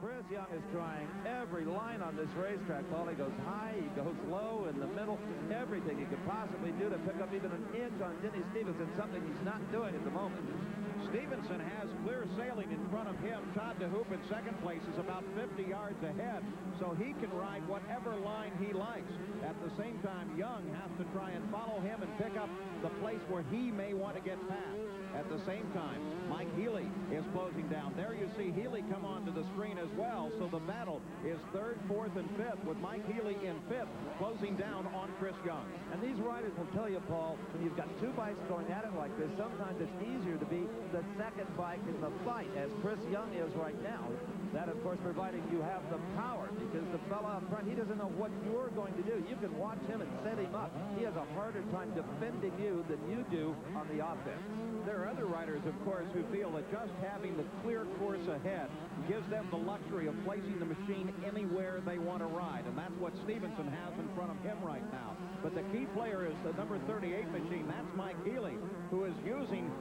Chris Young is trying every line on this racetrack. Paul, he goes high, he goes low, in the middle, everything he could possibly do to pick up even an inch on Denny Stevenson, something he's not doing at the moment. Stevenson has clear sailing in front of him. Todd DeHoop in second place is about 50 yards ahead, so he can ride whatever line he likes. At the same time, Young has to try and follow him and pick up the place where he may want to get past. At the same time, Mike Healy is closing down. There you see Healy come onto the screen as well, so the battle is third, fourth, and fifth, with Mike Healy in fifth, closing down on Chris Young. And these riders will tell you, Paul, when you've got two bikes going at it like this, sometimes it's easier to be the second bike in the fight, as Chris Young is right now. That, of course, providing you have the power, because the fella up front, he doesn't know what you're going to do. You can watch him and set him up. He has a harder time defending you than you do on the offense. There are other riders, of course, who feel that just having the clear course ahead gives them the luxury of placing the machine anywhere they want to ride, and that's what Stevenson has in front of him right now. But the key player is the number 38 machine. That's Mike Healy, who is using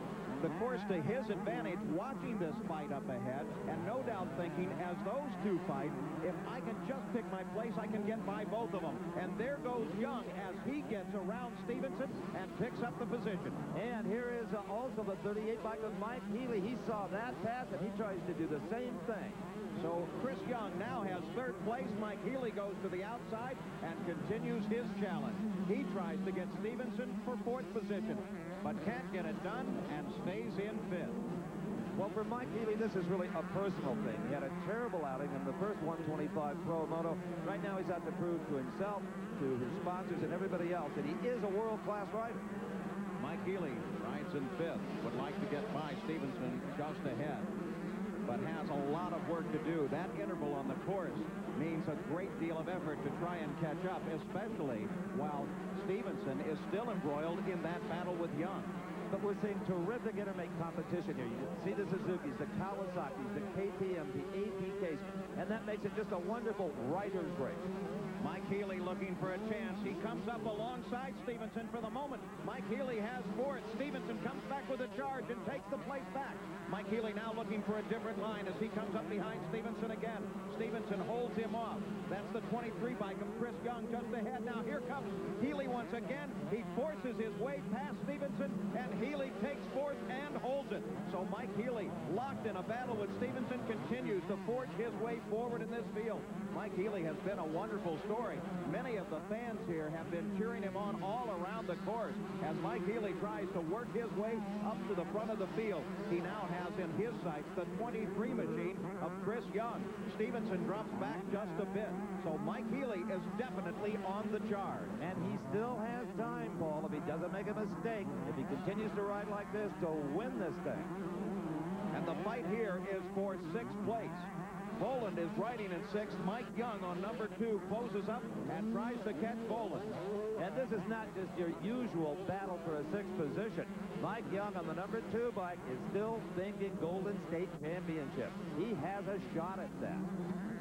the course to his advantage, watching this fight up ahead, and no doubt thinking, as those two fight, if I can just pick my place, I can get by both of them. And there goes Young as he gets around Stevenson and picks up the position. And here is also the 38 bike of Mike Healy. He saw that pass, and he tries to do the same thing. So Chris Young now has third place. Mike Healy goes to the outside and continues his challenge. He tries to get Stevenson for fourth position, but can't get it done and stays in fifth. Well, for Mike Healy, this is really a personal thing. He had a terrible outing in the first 125 Pro Moto. Right now, he's out to prove to himself, to his sponsors, and everybody else that he is a world-class rider. Mike Healy rides in fifth, would like to get by Stevenson just ahead, but has a lot of work to do. That interval on the course means a great deal of effort to try and catch up, especially while Stevenson is still embroiled in that battle with Young. But we're seeing terrific intermake competition here. You see the Suzukis, the Kawasaki's, the KTM, the APKs, and that makes it just a wonderful rider's race. Mike Healy looking for a chance. He comes up alongside Stevenson for the moment. Mike Healy has fourth. Stevenson comes back with a charge and takes the place back. Mike Healy now looking for a different line as he comes up behind Stevenson again. Stevenson holds him off. That's the 23 bike of Chris Young just ahead. Now here comes Healy once again. He forces his way past Stevenson, and Healy takes fourth and holds it. So Mike Healy, locked in a battle with Stevenson, continues to forge his way forward in this field. Mike Healy has been a wonderful story. Many of the fans here have been cheering him on all around the course as Mike Healy tries to work his way up to the front of the field. He now has in his sights the 23 machine of Chris Young. Stevenson drops back just a bit. So Mike Healy is definitely on the charge. And he still has time, Paul, if he doesn't make a mistake, if he continues to ride like this, to win this thing. And the fight here is for sixth place. Boland is riding in sixth. Mike Young on number 2 closes up and tries to catch Boland. And this is not just your usual battle for a sixth position. Mike Young on the number 2 bike is still thinking Golden State Championship. He has a shot at that.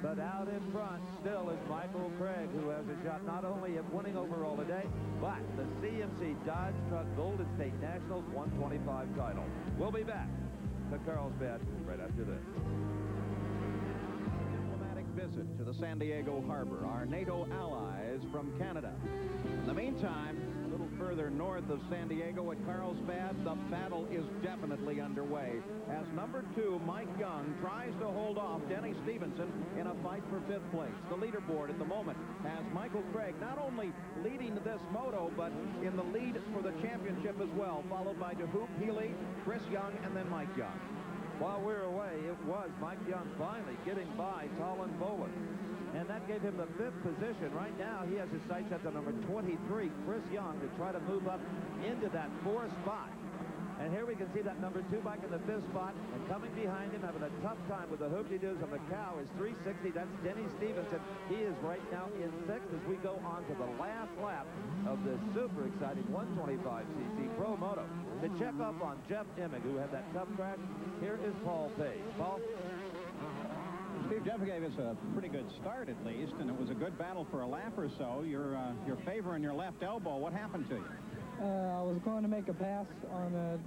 But out in front still is Michael Craig, who has a shot not only at winning overall today, but the CMC Dodge Truck Golden State Nationals 125 title. We'll be back to Carlsbad right after this. Visit to the San Diego harbor, our NATO allies from Canada. In the meantime, a little further north of San Diego at Carlsbad, the battle is definitely underway as number 2, Mike Young, tries to hold off Denny Stevenson in a fight for 5th place. The leaderboard at the moment has Michael Craig not only leading this moto, but in the lead for the championship as well, followed by DeHoop, Healy, Chris Young, and then Mike Young. While we were away, it was Mike Young finally getting by Tolan Boland. And that gave him the 5th position. Right now, he has his sights set to number 23, Chris Young, to try to move up into that 4th spot. And here we can see that number 2 bike in the 5th spot. And coming behind him, having a tough time with the hoop-de-doos on the cow, is 360. That's Denny Stevenson. He is right now in 6th as we go on to the last lap of this super exciting 125cc Pro Moto. To check up on Jeff Emig, who had that tough crash, here is Paul Page. Paul? Steve, Jeff gave us a pretty good start at least, and it was a good battle for a lap or so. Your favor in your left elbow, what happened to you? I was going to make a pass on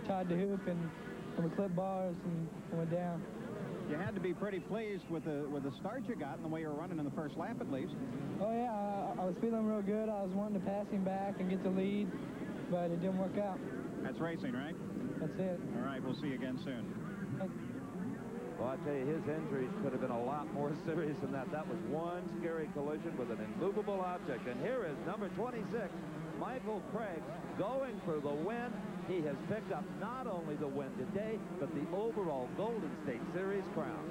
Todd DeHoop and on the clip bars and went down. You had to be pretty pleased with the start you got and the way you were running in the first lap, at least. Oh, yeah, I was feeling real good. I was wanting to pass him back and get the lead, but it didn't work out. That's racing, right? That's it. All right, we'll see you again soon. Well, I tell you, his injuries could have been a lot more serious than that. That was one scary collision with an immovable object. And here is number 26, Michael Craig, going for the win. He has picked up not only the win today, but the overall Golden State Series crown.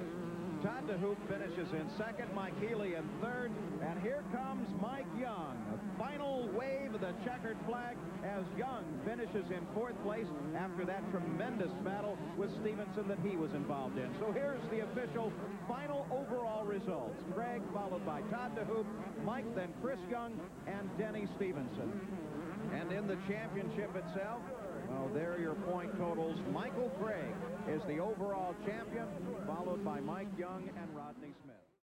Todd DeHoop finishes in second, Mike Healy in third, and here comes Mike Young. A final wave of the checkered flag as Young finishes in fourth place after that tremendous battle with Stevenson that he was involved in. So here's the official final overall results. Craig followed by Todd DeHoop, Mike, then Chris Young, and Denny Stevenson. And in the championship itself, well, there are your point totals. Michael Craig is the overall champion, followed by Mike Young and Rodney Smith.